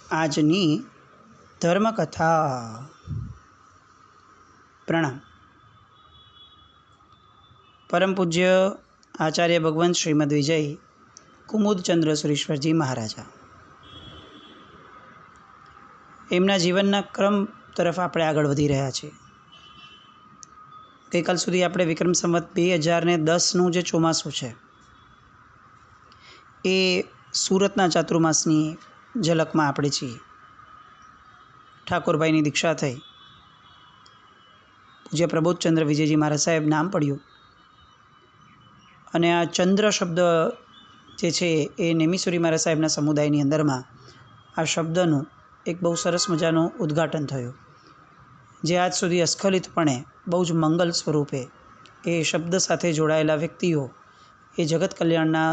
આજની ધર્મકથા. પ્રણામ. પરમ પૂજ્ય આચાર્ય ભગવંત શ્રીમદ વિજય કુમુદચંદ્ર સુરેશ્વરજી મહારાજા, એમના જીવનના ક્રમ તરફ આપણે આગળ વધી રહ્યા છીએ. ગઈકાલ સુધી આપણે વિક્રમ સંવત 2010નું જે ચોમાસું છે એ સુરતના ચાતુર્માસની ઝલકમાં આપણે છીએ. ઠાકોરભાઈની દીક્ષા થઈ, પૂજ્ય પ્રબોધચંદ્ર વિજયજી મહારાજ સાહેબ નામ પડ્યું અને આ ચંદ્ર શબ્દ જે છે એ નેમિસુરી મહારાજ સાહેબના સમુદાયની અંદરમાં આ શબ્દનું એક બહુ સરસ મજાનું ઉદ્ઘાટન થયું, જે આજ સુધી અસ્ખલિતપણે બહુ જ મંગલ સ્વરૂપે એ શબ્દ સાથે જોડાયેલા વ્યક્તિઓ એ જગત કલ્યાણના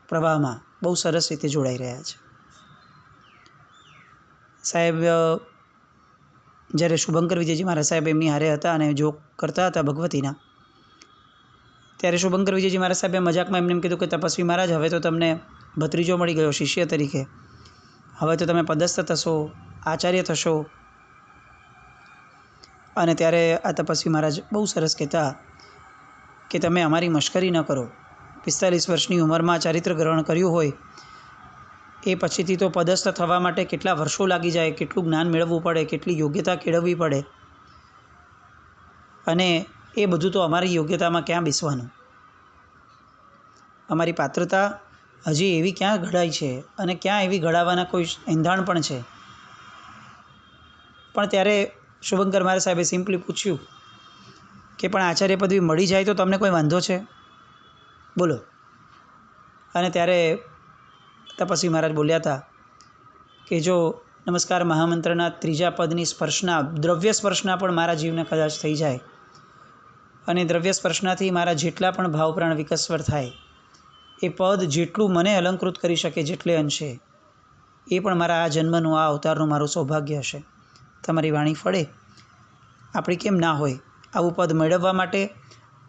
પ્રવાહમાં બહુ સરસ રીતે જોડાઈ રહ્યા છે. સાહેબ જ્યારે શુભંકર વિજયજી મહારાજ સાહેબ એમની હારે હતા અને જોગ કરતા હતા ભગવતીના, ત્યારે શુભંકર વિજયજી મહારાજ સાહેબે મજાકમાં એમને એમ કીધું કે તપસ્વી મહારાજ, હવે તો તમને ભત્રીજો મળી ગયો શિષ્ય તરીકે, હવે તો તમે પદસ્થ થશો, આચાર્ય થશો. અને ત્યારે આ તપસ્વી મહારાજ બહુ સરસ કહેતા કે તમે અમારી મશ્કરી ન કરો. 45 વર્ષની ઉંમરમાં ચારિત્ર ગ્રહણ કર્યું હોય એ પછીથી તો પદસ્થ થવા માટે કેટલા વર્ષો લાગી જાય, કેટલું જ્ઞાન મેળવવું પડે, કેટલી યોગ્યતા કેળવવી પડે, અને એ બધું તો અમારી યોગ્યતામાં ક્યાં બેસવાનું. અમારી પાત્રતા હજી એવી ક્યાં ઘડાઈ છે અને ક્યાં એવી ઘડાવાના કોઈ એંધાણ પણ છે. પણ ત્યારે શુભંકર મહારાજ સાહેબે સિમ્પલી પૂછ્યું કે પણ આચાર્ય પદવી મળી જાય તો તમને કોઈ વાંધો છે? બોલો. અને ત્યારે તપસ્વી મહારાજ બોલ્યા હતા કે જો નમસ્કાર મહામંત્રના 3જા પદની સ્પર્શના, દ્રવ્ય સ્પર્શના પણ મારા જીવને કદાચ થઈ જાય, અને દ્રવ્ય સ્પર્શનાથી મારા જેટલા પણ ભાવ પ્રાણ વિકસ્વર થાય, એ પદ જેટલું મને અલંકૃત કરી શકે જેટલે અંશે, એ પણ મારા આ જન્મનું, આ અવતારનું મારું સૌભાગ્ય હશે. તમારી વાણી ફળે, આપણી કેમ ના હોય. આવું પદ મેળવવા માટે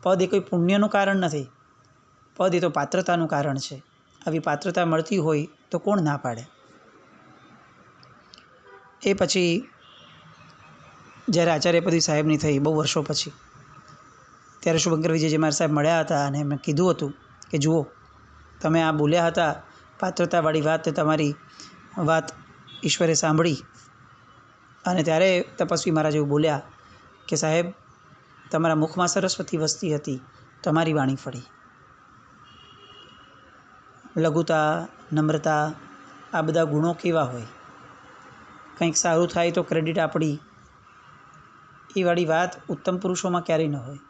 પદ એ કોઈ પુણ્યનું કારણ નથી, પદ એ તો પાત્રતાનું કારણ છે. આવી પાત્રતા મળતી હોય તો કોણ ના પાડે. એ પછી જ્યારે આચાર્ય પદવી સાહેબની થઈ બહુ વર્ષો પછી, ત્યારે શુભંકર વિજયજી મહારાજ સાહેબ મળ્યા હતા અને એમણે કીધું હતું કે જુઓ, તમે આ બોલ્યા હતા પાત્રતાવાળી વાત, તમારી વાત ઈશ્વરે સાંભળી. અને ત્યારે તપસ્વી મહારાજ એવું બોલ્યા કે સાહેબ, તમારા મુખમાં સરસ્વતી વસતી હતી, તમારી વાણી ફળી. લઘુતા, નમ્રતા, આ બધા ગુણો કેવા હોય? કંઈક સારું થાય તો ક્રેડિટ આપણી, એ વાળી વાત ઉત્તમ પુરુષોમાં ક્યારેય ન હોય.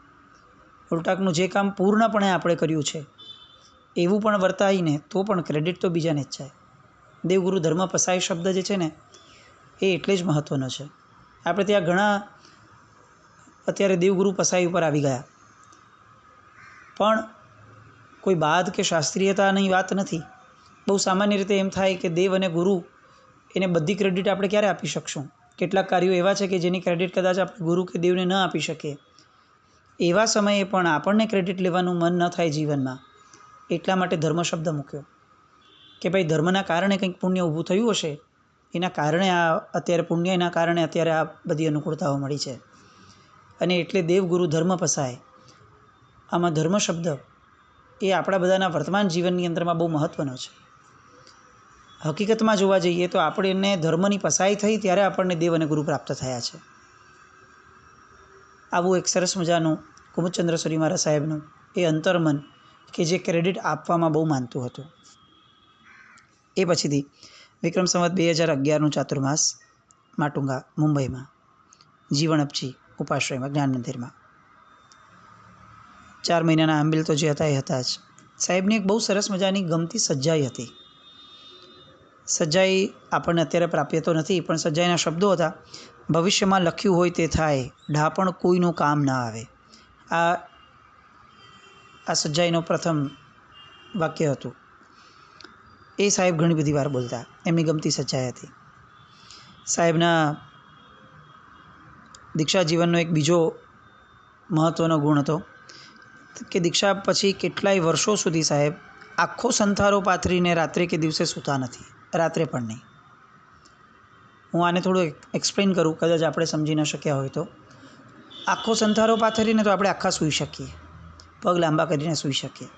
ઉલટાકનું જે કામ પૂર્ણપણે આપણે કર્યું છે એવું પણ વર્તાઈને તો પણ ક્રેડિટ તો બીજાને જ જાય. દેવગુરુ ધર્મ પસાય શબ્દ જે છે ને એ એટલે જ મહત્ત્વનો છે. આપણે ત્યાં ઘણા અત્યારે દેવગુરુ પસાઈ ઉપર આવી ગયા, પણ કોઈ બાદ કે શાસ્ત્રીયતાની વાત નથી. બહુ સામાન્ય રીતે એમ થાય કે દેવ અને ગુરુ એને બધી ક્રેડિટ આપણે ક્યારે આપી શકશું? કેટલાક કાર્યો એવા છે કે જેની ક્રેડિટ કદાચ આપણે ગુરુ કે દેવને ન આપી શકીએ. એવા સમયે પણ આપણને ક્રેડિટ લેવાનું મન ન થાય જીવનમાં, એટલા માટે ધર્મ શબ્દ મૂક્યો કે ભાઈ ધર્મના કારણે કંઈક પુણ્ય ઊભું થયું હશે, એના કારણે આ અત્યારે પુણ્ય, એના કારણે અત્યારે આ બધી અનુકૂળતાઓ મળી છે. અને એટલે દેવગુરુ ધર્મ પસાય, આમાં ધર્મ શબ્દ એ આપણા બધાના વર્તમાન જીવનની અંદરમાં બહુ મહત્ત્વનો છે. હકીકતમાં જોવા જઈએ તો આપણને ધર્મની પસાઈ થઈ ત્યારે આપણને દેવ અને ગુરુ પ્રાપ્ત થયા છે. આવું એક સરસ મજાનું કુમુદચંદ્ર સુરી મહારાજ સાહેબનું એ અંતર્મન કે જે ક્રેડિટ આપવામાં બહુ માનતું હતું. એ પછીથી વિક્રમ સંવત 2011નું ચાતુર્માસ માટુંગા મુંબઈમાં જીવણપજી ઉપાશ્રયમાં જ્ઞાન મંદિરમાં 4 મહિનાના આંબિલ તો જે હતા એ હતા જ. સાહેબની એક બહુ સરસ મજાની ગમતી સજ્જાઈ હતી. સજ્જાઈ આપણને અત્યારે પ્રાપ્ય તો નથી, પણ સજ્જાઈના શબ્દો હતા, ભવિષ્યમાં લખ્યું હોય તે થાય, ઢાપણ કોઈનું કામ ના આવે. આ સજ્જાઈનું પ્રથમ વાક્ય હતું. એ સાહેબ ઘણી બધી વાર બોલતા, એમની ગમતી સજ્જાઈ હતી. સાહેબના દીક્ષા જીવનનો એક બીજો મહત્ત્વનો ગુણ હતો કે દીક્ષા પછી કેટલાય વર્ષો સુધી સાહેબ આખો સંથારો પાથરીને રાત્રે કે દિવસે સૂતા નથી, રાત્રે પણ નહીં. હું આને થોડું એક્સપ્લેન કરું, કદાચ આપણે સમજી ન શક્યા હોય તો. આખો સંથારો પાથરીને તો આપણે આખા સૂઈ શકીએ, પગ લાંબા કરીને સૂઈ શકીએ.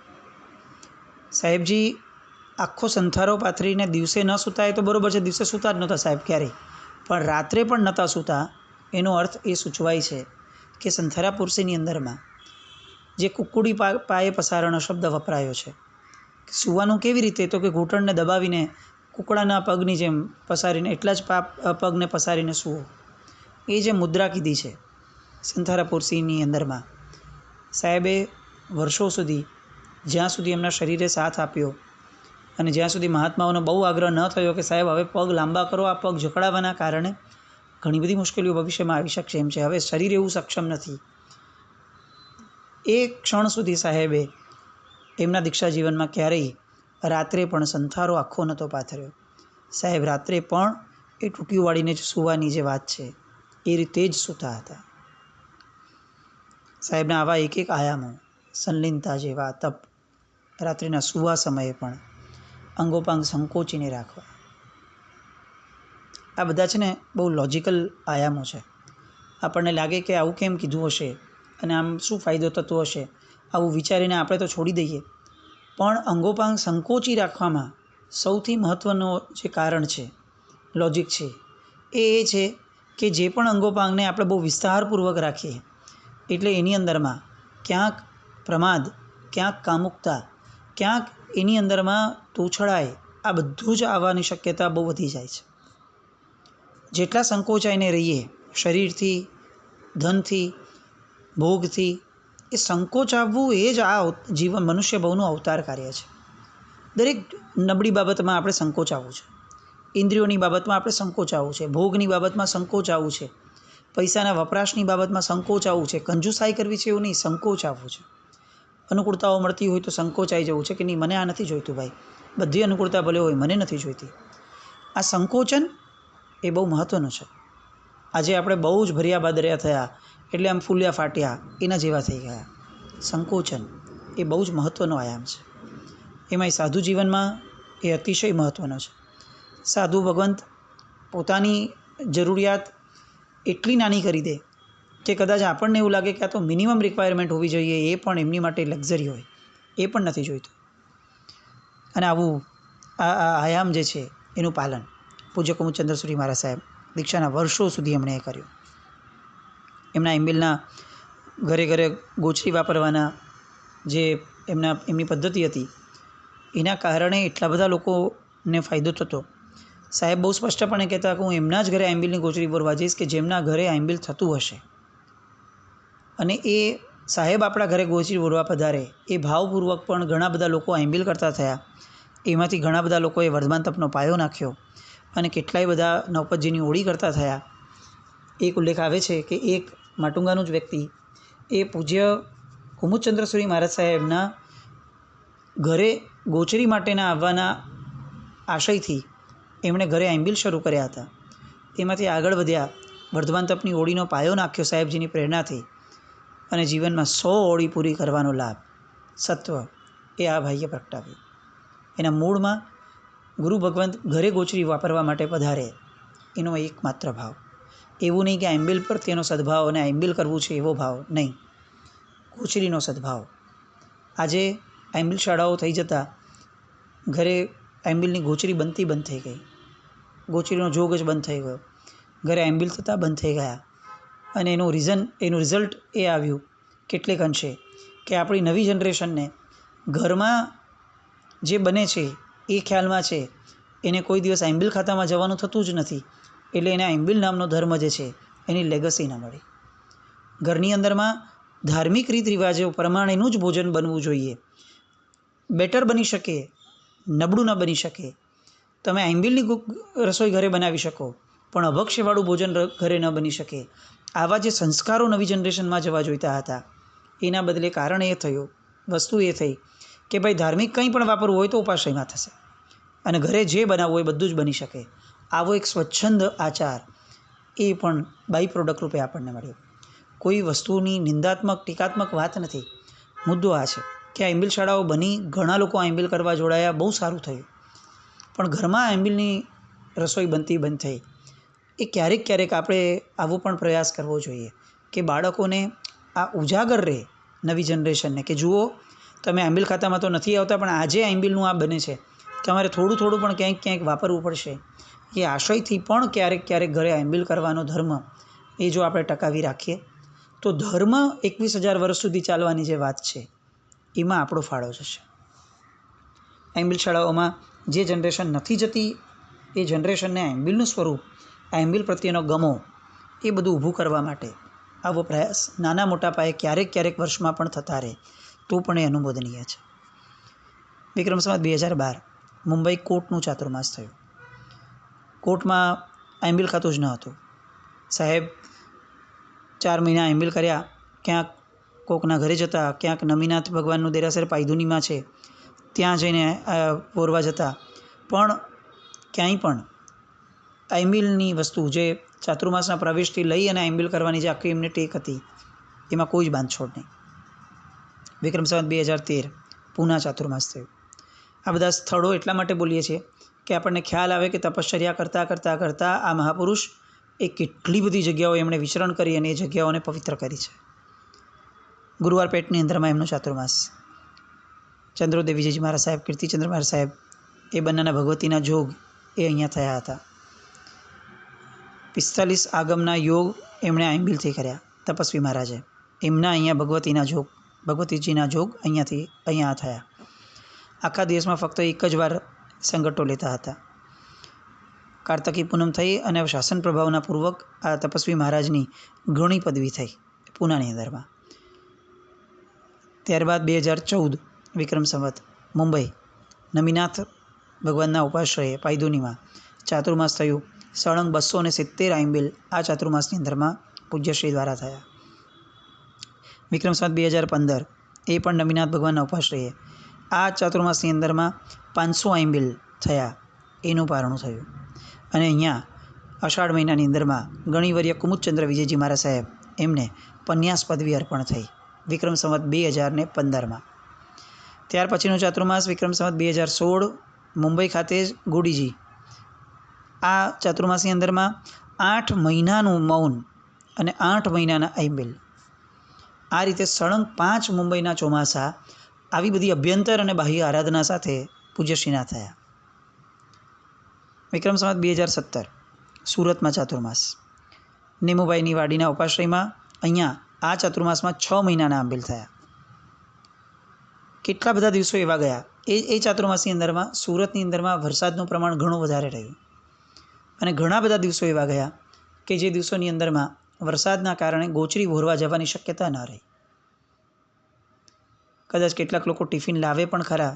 સાહેબજી આખો સંથારો પાથરીને દિવસે ન સૂતા એ તો બરાબર છે, દિવસે સૂતા જ નહોતા સાહેબ ક્યારેય, પણ રાત્રે પણ નહોતા સૂતા. એનો અર્થ એ સૂચવાય છે કે સંથારાપુરસીની અંદરમાં જે કુકુડી પાયે પસારણો શબ્દ વપરાયો છે. સૂવાનું કેવી રીતે? તો કે ઘૂંટણને દબાવીને કુકડાના પગની જેમ પસારીને, એટલા જ પગને પસારીને સૂવો. એ જે મુદ્રા કીધી છે સંથારાપુરસીની અંદરમાં, સાહેબે વર્ષો સુધી, જ્યાં સુધી એમના શરીરે સાથ આપ્યો અને જ્યાં સુધી મહાત્માઓનો બહુ આગ્રહ ન થયો કે સાહેબ હવે પગ લાંબા કરો, આ પગ જકડાવાના કારણે ઘણી બધી મુશ્કેલીઓ ભવિષ્યમાં આવી શકશે એમ છે, હવે શરીર એવું સક્ષમ નથી. એ ક્ષણ સુધી સાહેબે એમના દીક્ષા જીવનમાં ક્યારેય રાત્રે પણ સંથારો આખો નહોતો પાથર્યો. સાહેબ રાત્રે પણ એ ટૂંકી વાળીને જ સૂવાની જે વાત છે એ રીતે જ સૂતા હતા. સાહેબના આવા એક એક આયામો, સંલીનતા જેવા તપ, રાત્રિના સૂવા સમયે પણ અંગોપાંગ સંકોચીને રાખવા, આ બધા છે ને બહુ લોજિકલ આયામો છે. આપણને લાગે કે આવું કેમ કીધું હશે અને આમ શું ફાયદો થતો હશે, આવું વિચારીને આપણે તો છોડી દઈએ. પણ અંગોપાંગ સંકોચી રાખવામાં સૌથી મહત્ત્વનું જે કારણ છે, લોજિક છે, એ છે કે જે પણ અંગોપાંગને આપણે બહુ વિસ્તારપૂર્વક રાખીએ એટલે એની અંદરમાં ક્યાંક પ્રમાદ, ક્યાંક કામુકતા, ક્યાંક એની અંદરમાં તોછડાય, આ બધું જ આવવાની શક્યતા બહુ વધી જાય છે. જેટલા સંકોચાઈને રહીએ શરીરથી, ધનથી, ભોગથી, એ સંકોચાવવું એ જ આ જીવન મનુષ્ય બહુનું અવતાર કાર્ય છે. દરેક નબળી બાબતમાં આપણે સંકોચાવવું છે, ઇન્દ્રિયોની બાબતમાં આપણે સંકોચાવવું છે, ભોગની બાબતમાં સંકોચાવવું છે, પૈસાના વપરાશની બાબતમાં સંકોચાવવું છે, કંજુસાઈ કરવી છે એવું નહીં, સંકોચાવવું છે. અનુકૂળતાઓ મળતી હોય તો સંકોચાઈ જવું છે કે નહીં, મને આ નથી જોઈતું ભાઈ, બધી અનુકૂળતા ભલે હોય, મને નથી જોઈતી. આ સંકોચન એ બહુ મહત્ત્વનું છે. આજે આપણે બહુ જ ભર્યા બાદર્યા થયા એટલે આમ ફૂલ્યા ફાટ્યા એના જેવા થઈ ગયા. સંકોચન એ બહુ જ મહત્ત્વનો આયામ છે. એમાંય સાધુ જીવનમાં એ અતિશય મહત્ત્વનો છે. સાધુ ભગવંત પોતાની જરૂરિયાત એટલી નાની કરી દે કે કદાચ આપણને એવું લાગે કે આ તો મિનિમમ રિક્વાયરમેન્ટ હોવી જોઈએ, એ પણ એમની માટે લક્ઝરી હોય, એ પણ નથી જોઈતું. અને આવું આ આયામ જે છે એનું પાલન પૂજ્ય કુમુદચંદ્ર સુરી મહારાજ સાહેબ દીક્ષાના વર્ષો સુધી એમણે એ કર્યું. એમના એમ્બિલના ઘરે ઘરે ગોચરી વાપરવાના જે એમની પદ્ધતિ હતી, એના કારણે એટલા બધા લોકોને ફાયદો થતો. સાહેબ બહુ સ્પષ્ટપણે કહેતા કે હું એમના જ ઘરે આંબિલની ગોચરી બોરવા જઈશ કે જેમના ઘરે આંબિલ થતું હશે. અને એ સાહેબ આપણા ઘરે ગોચરી બોરવા પધારે એ ભાવપૂર્વક પણ ઘણા બધા લોકો આંબિલ કરતા થયા. એમાંથી ઘણા બધા લોકોએ વર્ધમાન તપનો પાયો નાખ્યો અને કેટલાય બધા નવપતજીની ઓળી કરતા થયા. એક ઉલ્લેખ આવે છે કે એક માટુંગાનું જ વ્યક્તિ એ પૂજ્ય કુમુદચંદ્ર સુરી મહારાજ સાહેબના ઘરે ગોચરી માટેના આવવાના આશયથી એમણે ઘરે આંબિલ શરૂ કર્યા હતા. એમાંથી આગળ વધ્યા, વર્ધમાન તપની ઓળીનો પાયો નાખ્યો સાહેબજીની પ્રેરણાથી અને જીવનમાં 100 ઓળી પૂરી કરવાનો લાભ, સત્વ એ આ ભાઈએ પ્રગટાવ્યું. એના મૂળમાં ગુરુ ભગવંત ઘરે ગોચરી વાપરવા માટે પધારે એનો એકમાત્ર ભાવ. એવું નહીં કે આંબિલ પ્રત્યેનો સદભાવ અને આંબિલ કરવું છે એવો ભાવ નહીં, ગોચરીનો સદભાવ. આજે આંબિલ શાળાઓ થઈ જતાં ઘરે આંબિલની ગોચરી બનતી બંધ થઈ ગઈ, ગોચરીનો જોગ જ બંધ થઈ ગયો, ઘરે આંબિલ થતાં બંધ થઈ ગયા. અને એનું રિઝલ્ટ એ આવ્યું કેટલેક અંશે કે આપણી નવી જનરેશનને ઘરમાં જે બને છે એ ખ્યાલમાં છે, એને કોઈ દિવસ આંબિલ ખાતામાં જવાનું થતું જ નથી. એટલે એને આંબિલ નામનો ધર્મ જે છે એની લેગસી ન મળી. ઘરની અંદરમાં ધાર્મિક રીત રિવાજો પ્રમાણેનું જ ભોજન બનવું જોઈએ. બેટર બની શકે, નબળું ન બની શકે. તમે આંબિલની રસોઈ ઘરે બનાવી શકો પણ અભક્ષ્યવાળું ભોજન ઘરે ન બની શકે. આવા જે સંસ્કારો નવી જનરેશનમાં જવા જોઈતા હતા એના બદલે કારણ એ થયું, વસ્તુ એ થઈ કે ભાઈ ધાર્મિક કંઈ પણ વાપરવું હોય તો ઉપાશ્રયમાં થશે અને ઘરે જે બનાવવું હોય બધું જ બની શકે. આવો એક સ્વચ્છંદ આચાર એ પણ બાય પ્રોડક્ટ રૂપે આપણને મળ્યો. કોઈ વસ્તુની નિંદાત્મક ટીકાત્મક વાત નથી. મુદ્દો આ છે કે આંબિલ શાળાઓ બની, ઘણા લોકો આંબિલ કરવા જોડાયા, બહુ સારું થયું. પણ ઘરમાં આંબિલની રસોઈ બનતી બંધ થઈ એ ક્યારેક આપણે આવો પણ પ્રયાસ કરવો જોઈએ કે બાળકોને આ ઉજાગર રહે નવી જનરેશનને કે જુઓ તમે આંબીલ ખાતામાં તો નથી આવતા પણ આજે આંબીલનું આ બને છે, તમારે થોડું પણ ક્યાંક વાપરવું પડશે. એ આશયથી પણ ક્યારેક ઘરે આંબીલ કરવાનો ધર્મ એ જો આપણે ટકાવી રાખીએ તો ધર્મ 21,000 વર્ષ સુધી ચાલવાની જે વાત છે એમાં આપણો ફાળો જશે. આંબીલ શાળાઓમાં જે જનરેશન નથી જતી એ જનરેશનને આંબીલનું સ્વરૂપ, આંબીલ પ્રત્યેનો ગમો એ બધું ઊભું કરવા માટે આવો પ્રયાસ નાના મોટા પાયે ક્યારેક વર્ષમાં પણ થતા રહે તો પણ એ અનુમોદનીય છે. વિક્રમ સંવત 2012 મુંબઈ કોર્ટનું ચાતુર્માસ થયું. કોર્ટમાં આંબીલ ખાતું જ ન હતું. સાહેબ 4 મહિના આંબીલ કર્યા, ક્યાંક કોકના ઘરે જતા, ક્યાંક નમીનાથ ભગવાનનું દેરાસર પાયધુનીમાં છે ત્યાં જઈને ઓરવા જતા, પણ ક્યાંય પણ આંબીલની વસ્તુ જે ચાતુર્માસના પ્રવેશથી લઈ અને આંબીલ કરવાની જે આખી એમને ટેક હતી એમાં કોઈ જ બાંધછોડ નહીં. વિક્રમ સંવત 2013 પૂના ચાતુર્માસ થયું. આ બધા સ્થળો એટલા માટે બોલીએ છીએ કે આપણને ખ્યાલ આવે કે તપશ્ચર્યા કરતાં આ મહાપુરુષ એ કેટલી બધી જગ્યાઓ એમણે વિચરણ કરી અને એ જગ્યાઓને પવિત્ર કરી છે. ગુરુવાર પેટની અંદરમાં એમનો ચાતુર્માસ. ચંદ્રોદય વિજયજી મહારાજ સાહેબ, કીર્તિચંદ્ર મહારાજ સાહેબ એ બંનેના ભગવતીના જોગ એ અહીંયા થયા હતા. 45 આગમના યોગ એમણે આંબીલથી કર્યા તપસ્વી મહારાજે. એમના અહીંયા ભગવતીજીના જોગ અહીંયા થયા. આખા દેશમાં ફક્ત એક જ વાર સંગઠો લેતા હતા. કાર્તકી પૂનમ થઈ અને શાસન પ્રભાવના પૂર્વક આ તપસ્વી મહારાજની ઘણી પદવી થઈ પૂનાની અંદરમાં. ત્યારબાદ 2014 વિક્રમ સંવત મુંબઈ નમીનાથ ભગવાનના ઉપાશ્રયે પાયધુનીમાં ચાતુર્માસ થયું. સળંગ 270 આંબીલ આ ચાતુર્માસની અંદરમાં પૂજ્યશ્રી દ્વારા થયા. વિક્રમ સંવત 2015 એ પણ નમીનાથ ભગવાનના ઉપાશ્રયે આ ચાતુર્માસની અંદરમાં 500 આંબીલ થયા એનું પારણું થયું. અને અહીંયા અષાઢ મહિનાની અંદરમાં ગણિવર્ય કુમુદચંદ્ર વિજયજી મહારાજ સાહેબ એમને પન્યાસ પદવી અર્પણ થઈ વિક્રમ સંવત 2015. ત્યાર પછીનો ચાતુર્માસ વિક્રમ સંવત 2016 મુંબઈ ખાતે જ ગોડીજી. આ ચાતુર્માસની અંદરમાં 8 મહિનાનું મૌન અને 8 મહિનાના આંબીલ. આ રીતે સળંગ 5 મુંબઈના ચોમાસા આવી બધી અભ્યંતર અને બાહ્ય આરાધના સાથે પૂજ્યશ્રીના થયા. વિક્રમ સંવત 2017 સુરતમાં ચાતુર્માસ. નેમુભાઈની વાડીના ઉપાશ્રયમાં અહીંયા આ ચાતુર્માસમાં 6 મહિનાના આંબીલ થયા. કેટલા બધા દિવસો એવા ગયા. એ ચાતુર્માસની અંદરમાં સુરતની અંદરમાં વરસાદનું પ્રમાણ ઘણું વધારે રહ્યું અને ઘણા બધા દિવસો એવા ગયા કે જે દિવસોની અંદરમાં વરસાદના કારણે ગોચરી ભોરવા જવાની શક્યતા ન રહી. કદાચ કેટલાક લોકો ટિફિન લાવે પણ ખરા,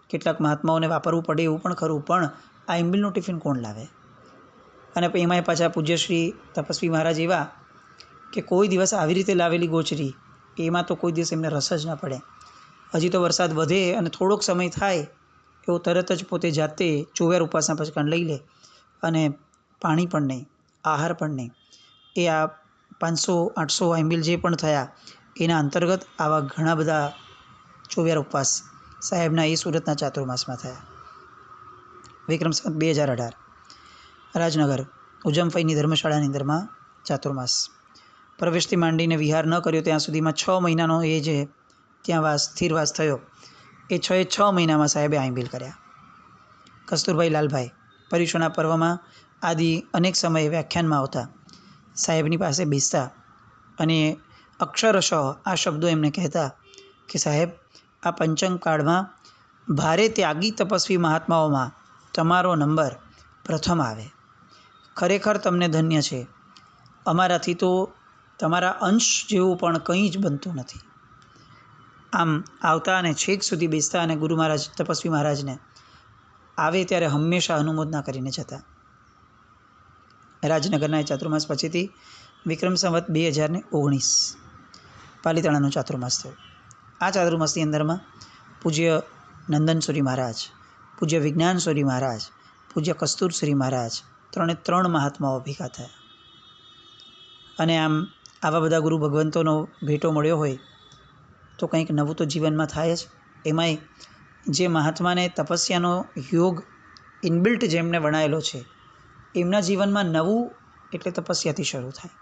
કેટલાક મહાત્માઓને વાપરવું પડે એવું પણ ખરું, પણ આ આંબીલનું ટિફિન કોણ લાવે? અને એમાંય પાછા પૂજ્યશ્રી તપસ્વી મહારાજ એવા કે કોઈ દિવસ આવી રીતે લાવેલી ગોચરી એમાં તો કોઈ દિવસ એમને રસ જ ન પડે. હજી તો વરસાદ વધે અને થોડોક સમય થાય એવો તરત જ પોતે જાતે ચોવ્યાર ઉપાસના પછી લઈ લે અને પાણી પણ નહીં, આહાર પણ નહીં. એ આ 500-800 આંબીલ જે પણ થયા એના અંતર્ગત આવા ઘણા બધા ચોવ્યાર ઉપવાસ સાહેબના એ સુરતના ચાતુર્માસમાં થયા. વિક્રમ સંવત 2018 રાજનગર ઉજમફઈની ધર્મશાળાની અંદરમાં ચાતુર્માસ. પ્રવેશથી માંડીને વિહાર ન કર્યો ત્યાં સુધીમાં 6 મહિનાનો એ જે ત્યાં સ્થિરવાસ થયો એ 6 મહિનામાં સાહેબે આંબીલ કર્યા. કસ્તુરભાઈ લાલભાઈ પર્યુષણના પર્વમાં આદિ અનેક સમયે વ્યાખ્યાનમાં આવતા, સાહેબની પાસે બેસતા અને અક્ષરશઃ આ શબ્દો એમને કહેતા કે સાહેબ આ પંચમ કાળમાં ભારે ત્યાગી તપસ્વી મહાત્માઓમાં તમારો નંબર પ્રથમ આવે. ખરેખર તમને ધન્ય છે. અમારાથી તો તમારા અંશ જેવું પણ કંઈ જ બનતું નથી. આમ આવતા અને છેક સુધી બેસતા અને ગુરુ મહારાજ તપસ્વી મહારાજને આવે ત્યારે હંમેશા અનુમોદના કરીને જતા. રાજનગરના એ ચાતુર્માસ પછીથી વિક્રમ સંવત 2019 પાલીતાણાનો ચાતુર્માસ થયો. આ ચાતુર્માસની અંદરમાં પૂજ્ય નંદનસુરી મહારાજ, પૂજ્ય વિજ્ઞાનસુરી મહારાજ, પૂજ્ય કસ્તુરસુરી મહારાજ 3 મહાત્માઓ ભેગા થયા. અને આમ આવા બધા ગુરુ ભગવંતોનો ભેટો મળ્યો હોય તો કંઈક નવું તો જીવનમાં થાય જ. એમાંય જે મહાત્માને તપસ્યાનો યોગ ઇનબિલ્ટ જેમને વણાયેલો છે એમના જીવનમાં નવું એટલે તપસ્યાથી શરૂ થાય.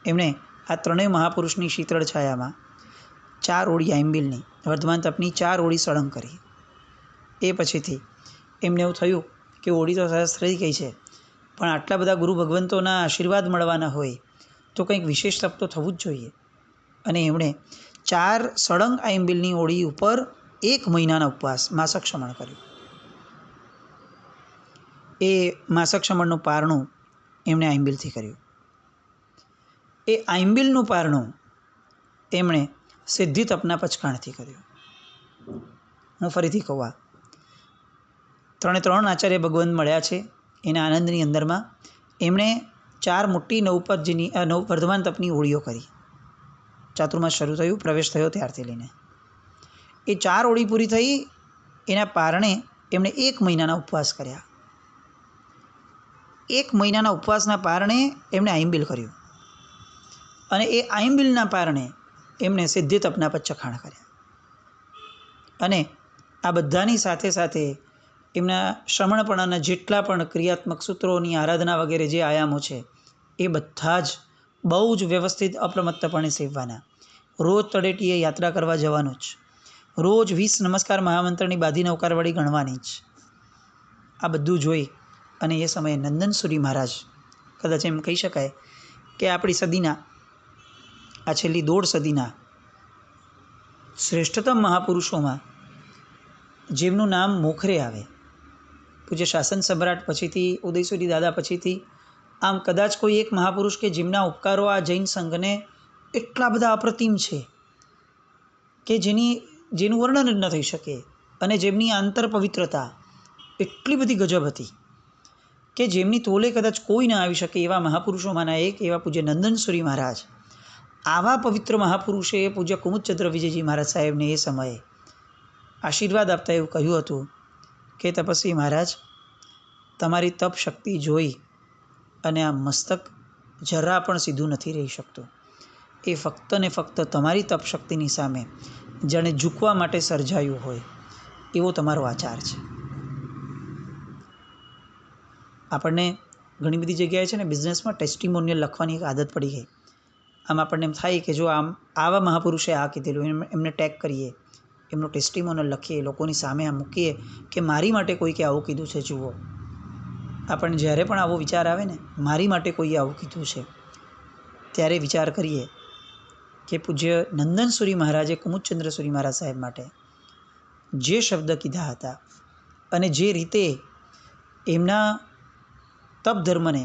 એમણે આ ત્રણેય મહાપુરુષની શીતળ છાયામાં 4 ઓળી આંબિલની વર્ધમાન તપની 4 ઓળી સળંગ કરી. એ પછીથી એમને એવું થયું કે ઓળી તો સરસ થઈ ગઈ છે, પણ આટલા બધા ગુરુ ભગવંતોના આશીર્વાદ મળવાના હોય તો કંઈક વિશેષ તપ તો થવું જ જોઈએ. અને એમણે 4 સળંગ આંબિલની ઓળી ઉપર 1 મહિનાના ઉપવાસ માસક શમણ કર્યું. એ માસક શમણનું પારણું એમણે આંબિલથી કર્યું. એ આંબિલનું પારણું એમણે સિદ્ધિ તપના પચકાણથી કર્યું. હું ફરીથી કહું, આ 3 આચાર્ય ભગવંત મળ્યા છે એના આનંદની અંદરમાં એમણે 4 મોટી નવપદજીની વર્ધમાન તપની ઓળીઓ કરી. ચાતુર્માસ શરૂ થયું, પ્રવેશ થયો ત્યારથી લઈને એ 4 ઓળી પૂરી થઈ. એના પારણે એમણે 1 મહિનાના ઉપવાસ કર્યા. 1 મહિનાના ઉપવાસના પારણે એમણે આંબિલ કર્યું અને એ આંબિલના પારણે એમણે સિદ્ધિ તપના પચખાણ કર્યા. અને આ બધાની સાથે સાથે એમના શ્રમણપણાના જેટલા પણ ક્રિયાત્મક સૂત્રોની આરાધના વગેરે જે આયામો છે એ બધા જ બહુ જ વ્યવસ્થિત અપ્રમત્તપણે સેવવાના. રોજ તળેટીએ યાત્રા કરવા જવાનું જ. રોજ 20 નમસ્કાર મહામંત્રની બાધી નવકારવાળી ગણવાની જ. આ બધું જોઈ અને એ સમયે નંદનસુરી મહારાજ, કદાચ એમ કહી શકાય કે આપણી સદીના, આ છેલ્લી 1.5 સદીના શ્રેષ્ઠતમ મહાપુરુષોમાં જેમનું નામ મોખરે આવે, પૂજ્ય શાસન સમ્રાટ પછીથી, ઉદયસુરી દાદા પછીથી આમ કદાચ કોઈ એક મહાપુરુષ કે જેમના ઉપકારો આ જૈન સંઘને એટલા બધા અપ્રતિમ છે કે જેનું વર્ણન જ ન થઈ શકે, અને જેમની આંતર પવિત્રતા એટલી બધી ગજબ હતી કે જેમની તોલે કદાચ કોઈ ના આવી શકે, એવા મહાપુરુષોમાંના એક એવા પૂજ્ય નંદનસુરી મહારાજ, આવા પવિત્ર મહાપુરુષે પૂજ્ય કુમુદચંદ્ર વિજયજી મહારાજ સાહેબને એ સમયે આશીર્વાદ આપતા એવું કહ્યું હતું કે તપસ્વી મહારાજ, તમારી તપ શક્તિ જોઈ અને આ મસ્તક જરા પણ સીધું નથી રહી શકતું. એ ફક્ત ને ફક્ત તમારી તપ શક્તિની સામે જાણે ઝૂકવા માટે સર્જાયું હોય એવો તમારો આચાર છે. આપણને ઘણી બધી જગ્યાએ છે ને બિઝનેસમાં ટેસ્ટિમોનિયલ લખવાની એક આદત પડી ગઈ. આમ આપણને એમ થાય કે જો આમ આવા મહાપુરુષે આ કીધેલું, એમને ટેગ કરીએ, એમનો ટેસ્ટિમોનિયલ લખીએ, લોકોની સામે આ મૂકીએ કે મારી માટે કોઈકે આવું કીધું છે. જુઓ, આપણને જ્યારે પણ આવો વિચાર આવે ને, મારી માટે કોઈએ આવું કીધું છે, ત્યારે વિચાર કરીએ કે પૂજ્ય નંદનસુરી મહારાજે કુમુદચંદ્રસુરી મહારાજ સાહેબ માટે જે શબ્દ કીધા હતા અને જે રીતે એમના તપ ધર્મને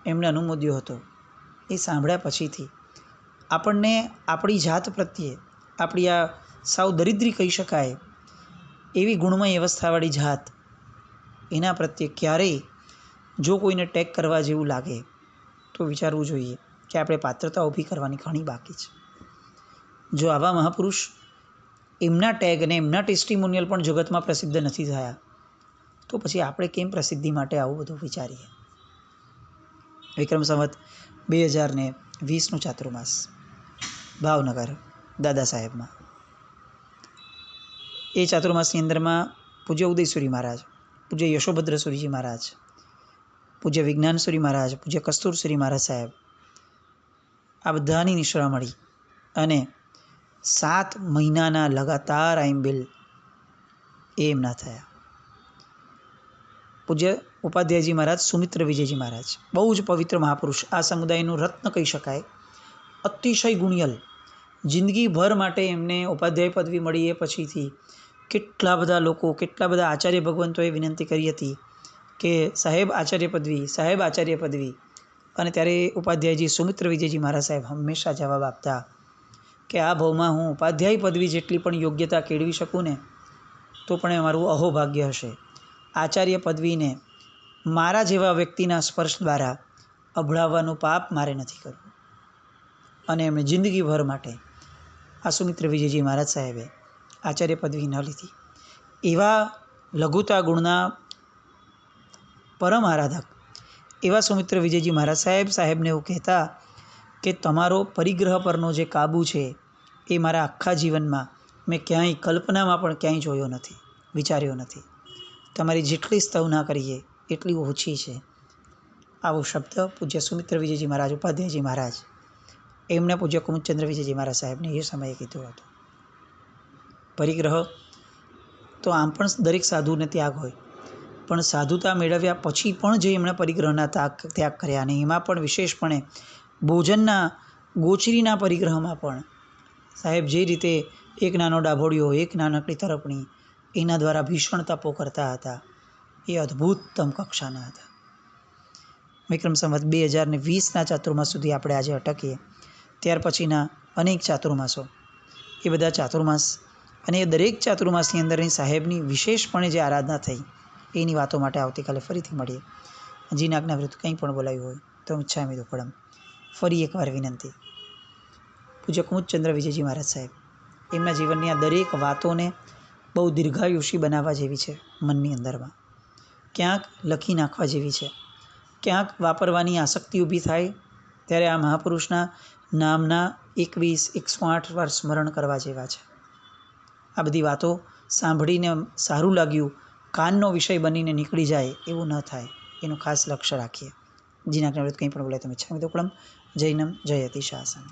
એમણે અનુમોદ્યો હતો, એ સાંભળ્યા પછીથી આપણને આપણી જાત પ્રત્યે, આપણી આ સાવ દરિદ્રી કહી શકાય એવી ગુણમય અવસ્થાવાળી જાત, એના પ્રત્યે ક્યારેય જો કોઈને ટેગ કરવા જેવું લાગે તો વિચારવું જોઈએ કે આપણે પાત્રતા ઊભી કરવાની ઘણી બાકી છે. જો આવા મહાપુરુષ, એમના ટેગ અને એમના ટેસ્ટિમોનિયલ પણ જગતમાં પ્રસિદ્ધ નથી થયા, તો પછી આપણે કેમ પ્રસિદ્ધિ માટે આવું બધું વિચારીએ. વિક્રમ સંવત 2020નું ચાતુર્માસ, ભાવનગર દાદા સાહેબમાં. એ ચાતુર્માસની અંદરમાં પૂજ્ય ઉદયસુરી મહારાજ, પૂજ્ય યશોભદ્રસુરીજી મહારાજ, પૂજ્ય વિજ્ઞાનસુરી મહારાજ, પૂજ્ય કસ્તુરસુરી મહારાજ સાહેબ, આ બધાની નિશ્રા મળી અને 7 મહિનાના લગાતાર આંબિલ એ એમના થયા. પૂજ્ય ઉપાધ્યાયજી મહારાજ, સુમિત્ર વિજયજી મહારાજ, બહુ જ પવિત્ર મહાપુરુષ, આ સમુદાયનું રત્ન કહી શકાય, અતિશય ગુણિયલ. જિંદગીભર માટે એમને ઉપાધ્યાય પદવી મળી. એ પછીથી કેટલા બધા લોકો, કેટલા બધા આચાર્ય ભગવંતોએ વિનંતી કરી હતી કે સાહેબ આચાર્ય પદવી, સાહેબ આચાર્ય પદવી. અને ત્યારે ઉપાધ્યાયજી સુમિત્ર વિજયજી મહારાજ સાહેબ હંમેશા જવાબ આપતા કે આ ભાવમાં હું ઉપાધ્યાય પદવી જેટલી પણ યોગ્યતા કેળવી શકું ને તો પણ એ મારું અહોભાગ્ય હશે. આચાર્ય પદવીને મારા જેવા વ્યક્તિના સ્પર્શ દ્વારા અભડાવવાનું પાપ મારે નથી કરવું. અને એમણે જિંદગીભર માટે આ સુમિત્ર વિજયજી મહારાજ સાહેબે આચાર્ય પદવી ન લીધી. એવા લઘુતા ગુણના પરમ આરાધક એવા સુમિત્ર વિજયજી મહારાજ સાહેબને એવું કહેતા કે તમારો પરિગ્રહ પરનો જે કાબુ છે એ મારા આખા જીવનમાં મેં ક્યાંય કલ્પનામાં પણ ક્યાંય જોયો નથી, વિચાર્યો નથી. તમારી જેટલી સ્તવના કરીએ એટલી ઓછી છે. આવો શબ્દ પૂજ્ય સુમિત્ર વિજયજી મહારાજ, ઉપાધ્યાયજી મહારાજ, એમને પૂજ્ય કુમુદચંદ્ર વિજયજી મહારાજ સાહેબને એ સમયે કીધું હતું. પરિગ્રહ તો આમ પણ દરેક સાધુને ત્યાગ હોય, પણ સાધુતા મેળવ્યા પછી પણ જે એમણે પરિગ્રહના ત્યાગ કર્યા, અને એમાં પણ વિશેષપણે ભોજનના ગોચરીના પરિગ્રહમાં પણ સાહેબ જે રીતે એક નાનો ડાભોળિયો, એક નાનકડી તરફણી, એના દ્વારા ભીષણ તપો કરતા હતા, એ અદ્ભુતતમ કક્ષાના હતા. વિક્રમ સંવત 2020ના ચાતુર્માસ સુધી આપણે આજે અટકીએ. ત્યાર પછીના અનેક ચાતુર્માસો, એ બધા ચાતુર્માસ અને એ દરેક ચાતુર્માસની અંદરની સાહેબની વિશેષપણે જે આરાધના થઈ, એની વાતો માટે આવતીકાલે ફરીથી મળીએ. જીના આજ્ઞા વિરુદ્ધ કંઈ પણ બોલાયું હોય તો ઈચ્છામિ દુક્કડમ. ફરી એકવાર વિનંતી, પૂજ્ય કુમુદચંદ્ર વિજયજી મહારાજ સાહેબ, એમના જીવનની આ દરેક વાતોને બહુ દીર્ઘાયુષી બનાવવા જેવી છે. મનની અંદરમાં ક્યાંક લખી નાખવા જેવી છે, ક્યાંક વાપરવાની આસક્તિ ઊભી થાય ત્યારે આ મહાપુરુષના નામના 108 વાર સ્મરણ કરવા જેવા છે. આ બધી વાતો સાંભળીને સારું લાગ્યું, કાનનો વિષય બનીને નીકળી જાય એવું ન થાય, એનું ખાસ લક્ષ્ય રાખીએ. જીના કંઈ પણ બોલાય તમે ઈચ્છામિ દુક્કડમ. જૈનમ જયતિ શાસન.